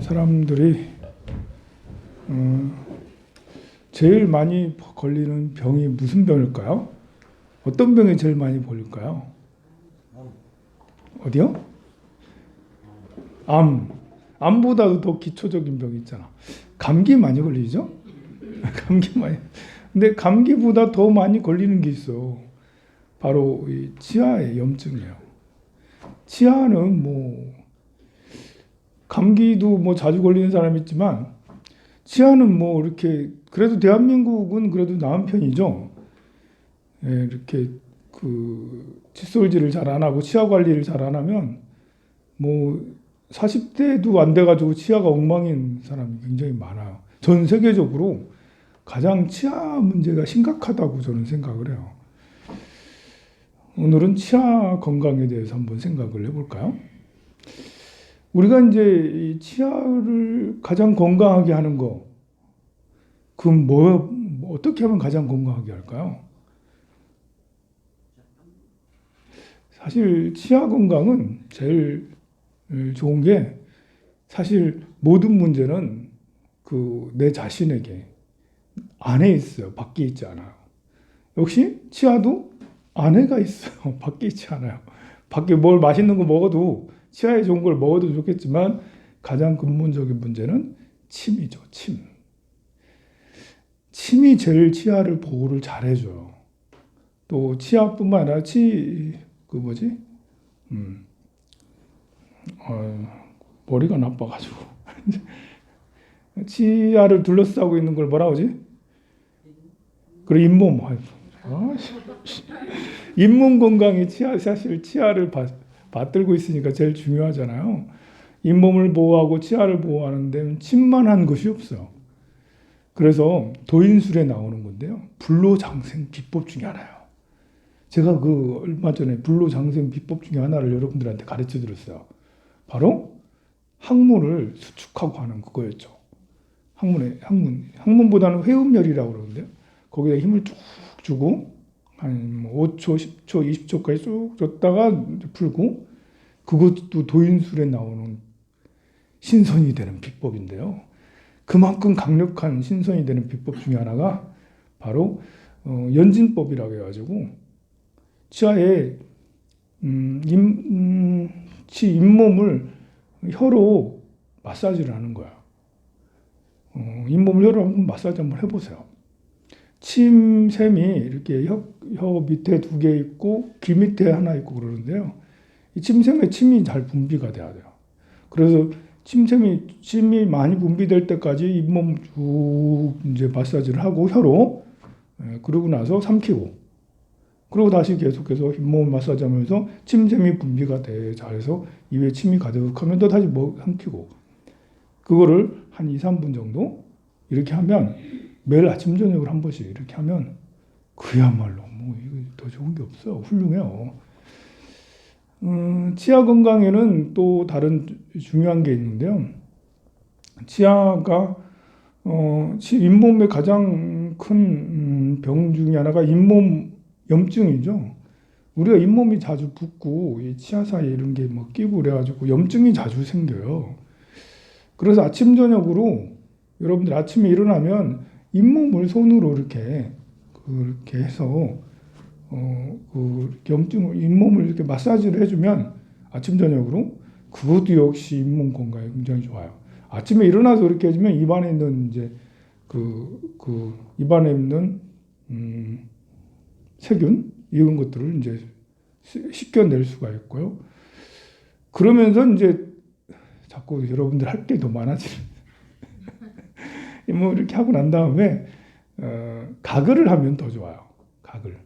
사람들이 제일 많이 걸리는 병이 무슨 병일까요? 어떤 병이 제일 많이 걸릴까요? 어디요? 암. 암보다도 더 기초적인 병이 있잖아. 감기 많이 걸리죠? 감기 많이. 근데 감기보다 더 많이 걸리는 게 있어. 바로 이 치아의 염증이에요. 치아는 뭐 감기도 뭐 자주 걸리는 사람이 있지만 치아는 뭐 이렇게 그래도 대한민국은 그래도 나은 편이죠. 예, 이렇게 그 칫솔질을 잘 안 하고 치아 관리를 잘 안 하면 뭐 40대도 안 돼가지고 치아가 엉망인 사람이 굉장히 많아요. 전 세계적으로 가장 치아 문제가 심각하다고 저는 생각을 해요. 오늘은 치아 건강에 대해서 한번 생각을 해볼까요? 우리가 이제 이 치아를 가장 건강하게 하는 거, 그럼 어떻게 하면 가장 건강하게 할까요? 사실 치아 건강은 제일 좋은 게 사실 모든 문제는 그 내 자신에게 안에 있어요. 밖에 있지 않아요. 역시 치아도 안에가 있어요. 밖에 있지 않아요. 밖에 뭘 맛있는 거 먹어도 치아에 좋은 걸 먹어도 좋겠지만 가장 근본적인 문제는 침이죠. 침. 침이 제일 치아를 보호를 잘 해줘요. 또 치아뿐만 아니라 머리가 나빠가지고 치아를 둘러싸고 있는 걸 뭐라 하지? 그래 잇몸. 잇몸 건강이 사실 치아를 받들고 있으니까 제일 중요하잖아요. 잇몸을 보호하고 치아를 보호하는 데는 침만 한 것이 없어요. 그래서 도인술에 나오는 건데요. 불로장생 비법 중에 하나예요. 제가 그 얼마 전에 불로장생 비법 중에 하나를 여러분들한테 가르쳐 드렸어요. 바로 항문을 수축하고 하는 그거였죠. 항문보다는 회음열이라고 그러는데요. 거기에 힘을 쭉 주고 한 5초, 10초, 20초까지 쭉 줬다가 풀고 그것도 도인술에 나오는 신선이 되는 비법인데요. 그만큼 강력한 신선이 되는 비법 중에 하나가 바로 연진법이라고 해가지고 치아에 잇몸을 혀로 마사지를 하는 거야. 잇몸을 혀로 한번 마사지 한번 해보세요. 침샘이 이렇게 혀 밑에 2개 있고 귀 밑에 하나 있고 그러는데요. 이 침샘에 침이 잘 분비가 돼야 돼요. 그래서 침이 많이 분비될 때까지 잇몸 쭉 이제 마사지를 하고 혀로 그러고 나서 삼키고 그리고 다시 계속해서 잇몸 마사지하면서 침샘이 분비가 돼 잘해서 입에 침이 가득하면 또 다시 삼키고 그거를 한 2, 3분 정도 이렇게 하면 매일 아침 저녁을 한 번씩 이렇게 하면 그야말로 뭐 이거 더 좋은 게 없어. 훌륭해요. 치아 건강에는 또 다른 중요한 게 있는데요. 치아가 잇몸의 가장 큰 병 중에 하나가 잇몸 염증이죠. 우리가 잇몸이 자주 붓고 이 치아 사이에 이런 게 뭐 끼고 그래가지고 염증이 자주 생겨요. 그래서 아침 저녁으로 여러분들 아침에 일어나면 잇몸을 손으로 이렇게 해서 염증을 잇몸을 이렇게 마사지를 해주면 아침 저녁으로 그것도 역시 잇몸 건강에 굉장히 좋아요. 아침에 일어나서 이렇게 해주면 입안에 있는 이제 입안에 있는 세균 이런 것들을 이제 씻겨낼 수가 있고요. 그러면서 이제 자꾸 여러분들 할 게 더 많아지는. 뭐 이렇게 하고 난 다음에 가글을 하면 더 좋아요. 가글.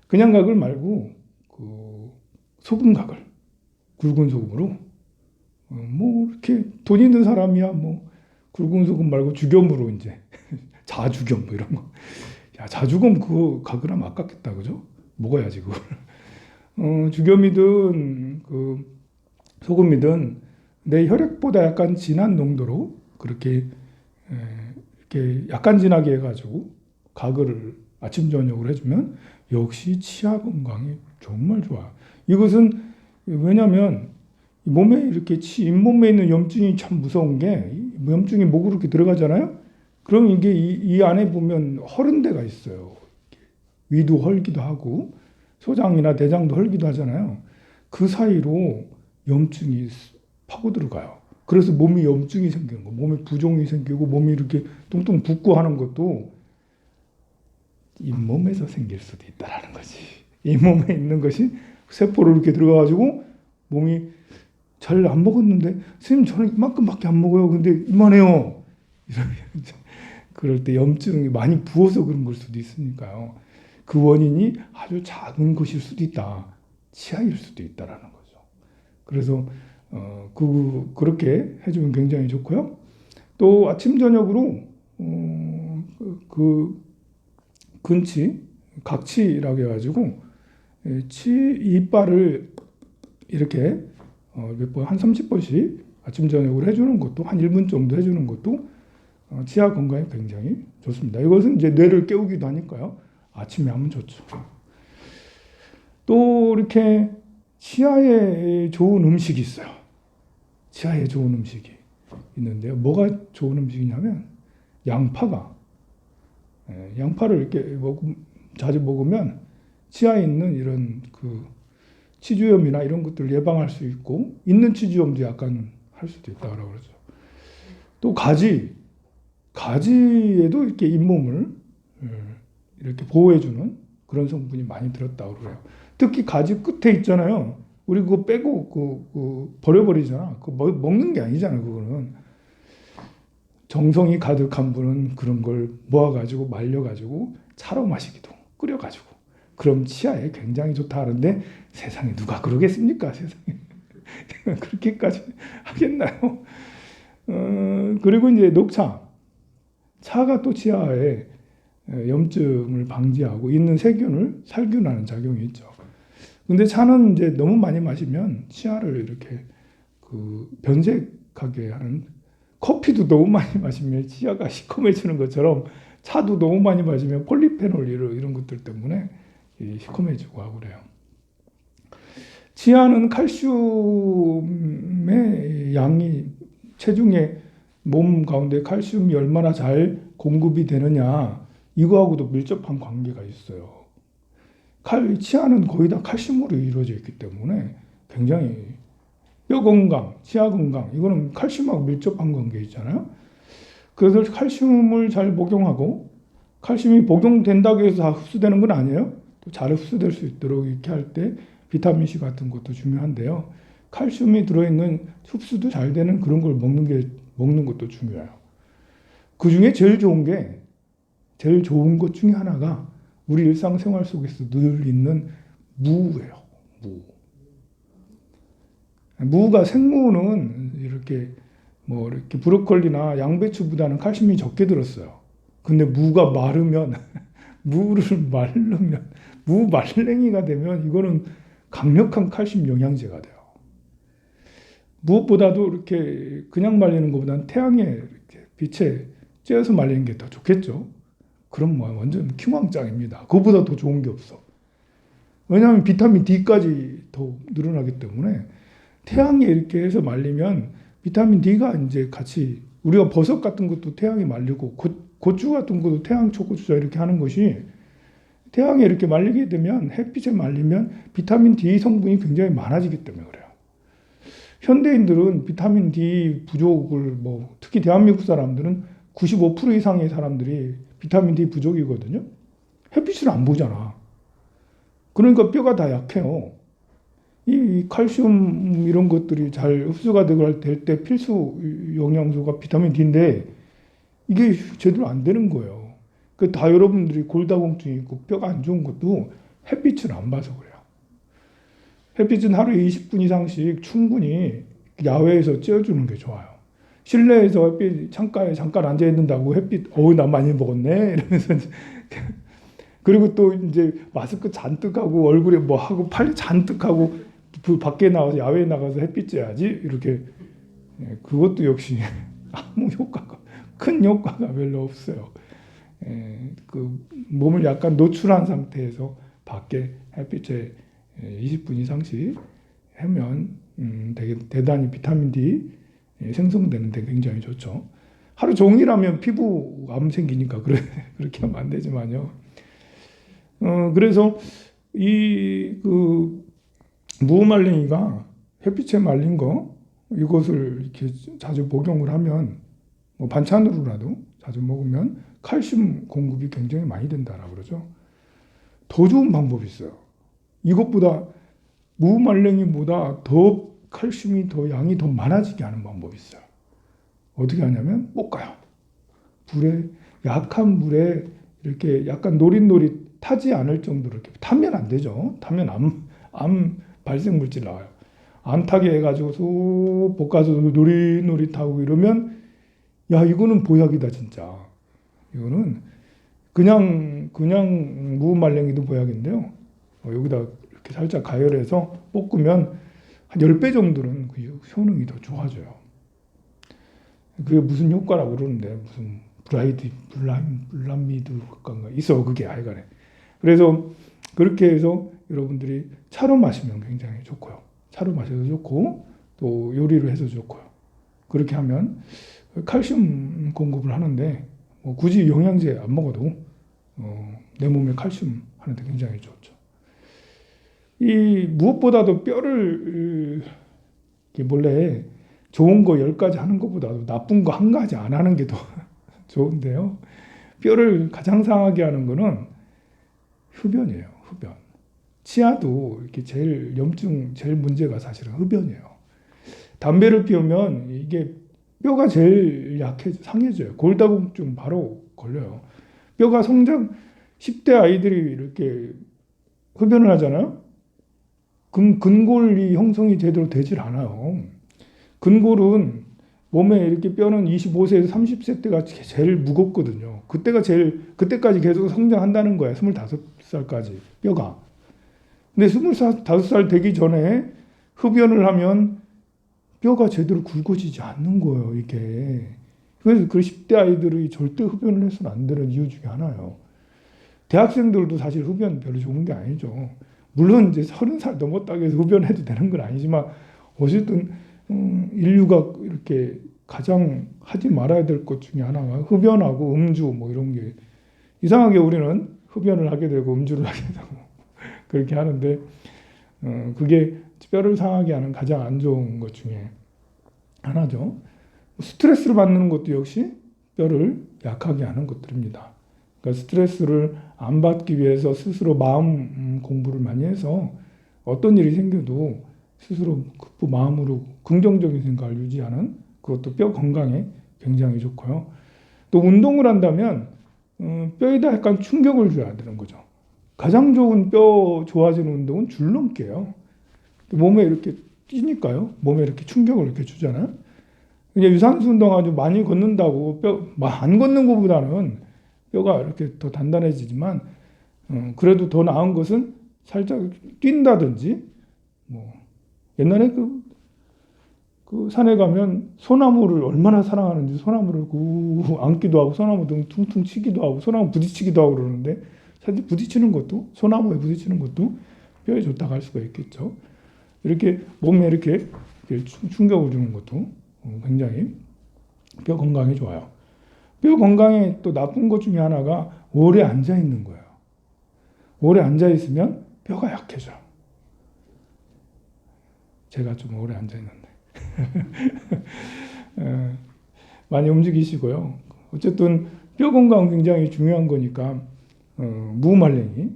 그냥 가글 말고 그 소금 가글, 굵은 소금으로 뭐 이렇게 돈 있는 사람이야 뭐 굵은 소금 말고 죽염으로 이제 자죽염 뭐 이런 거. 야 자죽염 그거 가글하면 아깝겠다 그죠? 먹어야지 그걸. 죽염이든 그 소금이든 내 혈액보다 약간 진한 농도로 그렇게 이렇게 약간 진하게 해가지고 가글을 아침 저녁으로 해주면 역시 치아 건강이 정말 좋아. 이것은 왜냐하면 몸에 이렇게 잇몸에 있는 염증이 참 무서운 게 염증이 목으로 이렇게 들어가잖아요. 그럼 이게 이 안에 보면 헐은 데가 있어요. 위도 헐기도 하고 소장이나 대장도 헐기도 하잖아요. 그 사이로 염증이 파고 들어가요. 그래서 몸이 염증이 생기는 거, 몸에 부종이 생기고 몸이 이렇게 뚱뚱 붓고 하는 것도 잇몸에서 생길 수도 있다라는 거지. 잇몸에 있는 것이 세포로 이렇게 들어가가지고 몸이 잘 안 먹었는데 선생님 저는 이만큼밖에 안 먹어요. 근데 이만해요. 그럴 때 염증이 많이 부어서 그런 걸 수도 있으니까요. 그 원인이 아주 작은 것일 수도 있다. 치아일 수도 있다라는 거죠. 그래서 그렇게 해주면 굉장히 좋고요. 또 아침 저녁으로 근치, 각치라고 해가지고 이빨을 이렇게 몇 번, 한 30번씩 아침 저녁으로 해주는 것도 한 1분 정도 해주는 것도 치아 건강에 굉장히 좋습니다. 이것은 이제 뇌를 깨우기도 하니까요. 아침에 하면 좋죠. 또 이렇게 치아에 좋은 음식이 있어요. 치아에 좋은 음식이 있는데요. 뭐가 좋은 음식이냐면 양파가 양파를 이렇게 자주 먹으면 치아에 있는 이런 치주염이나 이런 것들을 예방할 수 있고 있는 치주염도 약간 할 수도 있다고 그러죠. 또 가지에도 이렇게 잇몸을 이렇게 보호해주는 그런 성분이 많이 들었다고 그래요. 특히 가지 끝에 있잖아요. 우리 그거 빼고 버려버리잖아. 그거 먹는 게 아니잖아. 그거는 정성이 가득한 분은 그런 걸 모아가지고 말려가지고 차로 마시기도 끓여가지고 그럼 치아에 굉장히 좋다 하는데 세상에 누가 그러겠습니까? 세상에 그렇게까지 하겠나요? 그리고 이제 녹차, 차가 또 치아에 염증을 방지하고 있는 세균을 살균하는 작용이 있죠. 근데 차는 이제 너무 많이 마시면 치아를 이렇게 변색하게 하는, 커피도 너무 많이 마시면 치아가 시커매지는 것처럼 차도 너무 많이 마시면 폴리페놀 이런 것들 때문에 시커매지고 하고 그래요. 치아는 칼슘의 양이 체중에 몸 가운데 칼슘이 얼마나 잘 공급이 되느냐 이거하고도 밀접한 관계가 있어요. 치아는 거의 다 칼슘으로 이루어져 있기 때문에 굉장히 뼈 건강, 치아 건강 이거는 칼슘하고 밀접한 관계 있잖아요. 그래서 칼슘을 잘 복용하고 칼슘이 복용된다고 해서 다 흡수되는 건 아니에요. 또 잘 흡수될 수 있도록 이렇게 할 때 비타민C 같은 것도 중요한데요. 칼슘이 들어있는 흡수도 잘 되는 그런 걸 먹는 것도 중요해요. 그 중에 제일 좋은 것 중에 하나가 우리 일상생활 속에서 늘 있는 무예요. 무가 생무는 이렇게 브로콜리나 양배추보다는 칼슘이 적게 들었어요. 근데 무가 마르면 무 말랭이가 되면 이거는 강력한 칼슘 영양제가 돼요. 무엇보다도 이렇게 그냥 말리는 것보다는 태양에 이렇게 빛에 쬐어서 말리는 게 더 좋겠죠. 그럼 완전 킹왕짱입니다. 그거보다 더 좋은 게 없어. 왜냐하면 비타민 D까지 더 늘어나기 때문에 태양에 이렇게 해서 말리면 비타민 D가 이제 같이 우리가 버섯 같은 것도 태양에 말리고 고추 같은 것도 태양 초고추자 이렇게 하는 것이 태양에 이렇게 말리게 되면 햇빛에 말리면 비타민 D 성분이 굉장히 많아지기 때문에 그래요. 현대인들은 비타민 D 부족을 특히 대한민국 사람들은 95% 이상의 사람들이 비타민 D 부족이거든요. 햇빛을 안 보잖아. 그러니까 뼈가 다 약해요. 이 칼슘 이런 것들이 잘 흡수가 될 때 필수 영양소가 비타민 D인데 이게 제대로 안 되는 거예요. 다 여러분들이 골다공증이 있고 뼈가 안 좋은 것도 햇빛을 안 봐서 그래요. 햇빛은 하루에 20분 이상씩 충분히 야외에서 쬐어주는 게 좋아요. 실내에서 햇빛 창가에 잠깐 앉아 있는다고 햇빛 나 많이 먹었네 이러면서 그리고 또 이제 마스크 잔뜩 하고 얼굴에 하고 팔 잔뜩 하고 밖에 나가서 야외에 나가서 햇빛 쬐야지 이렇게 그것도 역시 아무 큰 효과가 별로 없어요. 몸을 약간 노출한 상태에서 밖에 햇빛에 20분 이상씩 하면 되게 대단히 비타민 D 생성되는데 굉장히 좋죠. 하루 종일 하면 피부암 생기니까 그렇게 하면 안 되지만요. 그래서 이 무말랭이가 햇빛에 말린 거 이것을 이렇게 자주 복용을 하면 뭐 반찬으로라도 자주 먹으면 칼슘 공급이 굉장히 많이 된다라고 그러죠. 더 좋은 방법이 있어요. 이것보다 무말랭이보다 더 칼슘이 더 양이 더 많아지게 하는 방법이 있어요. 어떻게 하냐면 볶아요. 약한 불에 이렇게 약간 노릿노릿 타지 않을 정도로 이렇게 타면 안 되죠. 타면 암 발생 물질 나와요. 안 타게 해가지고 쏙 볶아서 노릿노릿하고 이러면 야 이거는 보약이다 진짜. 이거는 그냥 무말랭이도 보약인데요. 여기다 이렇게 살짝 가열해서 볶으면 한 10배 정도는 그 효능이 더 좋아져요. 그게 무슨 효과라고 그러는데 무슨 블라미드 효과인가 있어 그게 하여간에. 그래서 그렇게 해서 여러분들이 차로 마시면 굉장히 좋고요. 차로 마셔도 좋고 또 요리를 해서 좋고요. 그렇게 하면 칼슘 공급을 하는데 뭐 굳이 영양제 안 먹어도 내 몸에 칼슘 하는데 굉장히 좋죠. 이 무엇보다도 뼈를 원래 좋은 거 10가지 하는 것보다도 나쁜 거 1가지 안 하는 게 더 좋은데요. 뼈를 가장 상하게 하는 거는 흡연이에요. 흡연. 치아도 이렇게 제일 문제가 사실은 흡연이에요. 담배를 피우면 이게 뼈가 제일 상해져요. 골다공증 바로 걸려요. 뼈가 10대 아이들이 이렇게 흡연을 하잖아요. 그럼 근골이 형성이 제대로 되질 않아요. 근골은 몸에 이렇게 뼈는 25세에서 30세 때가 제일 무겁거든요. 그때까지 계속 성장한다는 거야. 25살까지 뼈가. 근데 25살 되기 전에 흡연을 하면 뼈가 제대로 굵어지지 않는 거예요, 이게. 그래서 그 10대 아이들이 절대 흡연을 해서는 안 되는 이유 중에 하나예요. 대학생들도 사실 흡연 별로 좋은 게 아니죠. 물론 이제 30살 넘었다고 해서 흡연해도 되는 건 아니지만 어쨌든 인류가 이렇게 가장 하지 말아야 될 것 중에 하나가 흡연하고 음주 뭐 이런 게 이상하게 우리는 흡연을 하게 되고 음주를 하게 되고 그렇게 하는데 그게 뼈를 상하게 하는 가장 안 좋은 것 중에 하나죠. 스트레스를 받는 것도 역시 뼈를 약하게 하는 것들입니다. 그러니까 스트레스를 안 받기 위해서 스스로 마음 공부를 많이 해서 어떤 일이 생겨도 스스로 마음으로 긍정적인 생각을 유지하는 그것도 뼈 건강에 굉장히 좋고요. 또 운동을 한다면 뼈에다 약간 충격을 줘야 되는 거죠. 가장 좋은 뼈 좋아지는 운동은 줄넘기예요. 몸에 이렇게 뛰니까요. 몸에 이렇게 충격을 이렇게 주잖아요. 이제 유산소 운동 아주 많이 걷는다고 안 걷는 것보다는 뼈가 이렇게 더 단단해지지만 그래도 더 나은 것은 살짝 뛴다든지 뭐 옛날에 그 산에 가면 소나무를 얼마나 사랑하는지 소나무를 안기도 하고 소나무 등 퉁퉁 치기도 하고 소나무 부딪히기도 하고 그러는데 사실 부딪히는 것도 소나무에 부딪히는 것도 뼈에 좋다고 할 수가 있겠죠. 이렇게 몸에 이렇게 충격을 주는 것도 굉장히 뼈 건강에 좋아요. 뼈 건강에 또 나쁜 것 중에 하나가 오래 앉아 있는 거예요. 오래 앉아 있으면 뼈가 약해져요. 제가 좀 오래 앉아 있는데 많이 움직이시고요. 어쨌든 뼈 건강 굉장히 중요한 거니까 무말랭이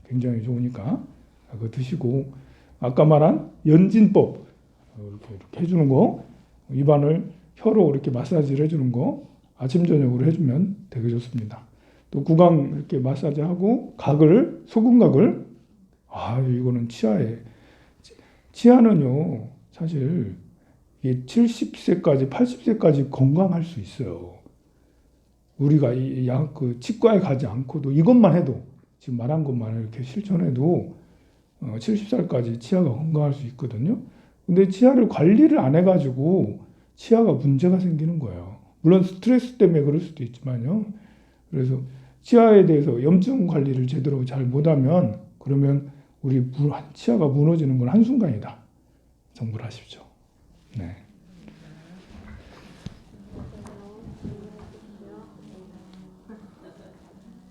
굉장히 좋으니까 그거 드시고 아까 말한 연진법 이렇게 해주는 거 입안을 혀로 이렇게 마사지를 해주는 거 아침 저녁으로 해주면 되게 좋습니다. 또 구강 이렇게 마사지하고 소금각을 이거는 치아는요 사실 70세까지 80세까지 건강할 수 있어요. 우리가 그 치과에 가지 않고도 이것만 해도 지금 말한 것만 이렇게 실천해도 70살까지 치아가 건강할 수 있거든요. 근데 치아를 관리를 안 해가지고 치아가 문제가 생기는 거예요. 물론 스트레스 때문에 그럴 수도 있지만요. 그래서 치아에 대해서 염증 관리를 제대로 잘 못하면 그러면 우리 치아가 무너지는 건 한순간이다. 정보를 하십시오. 네.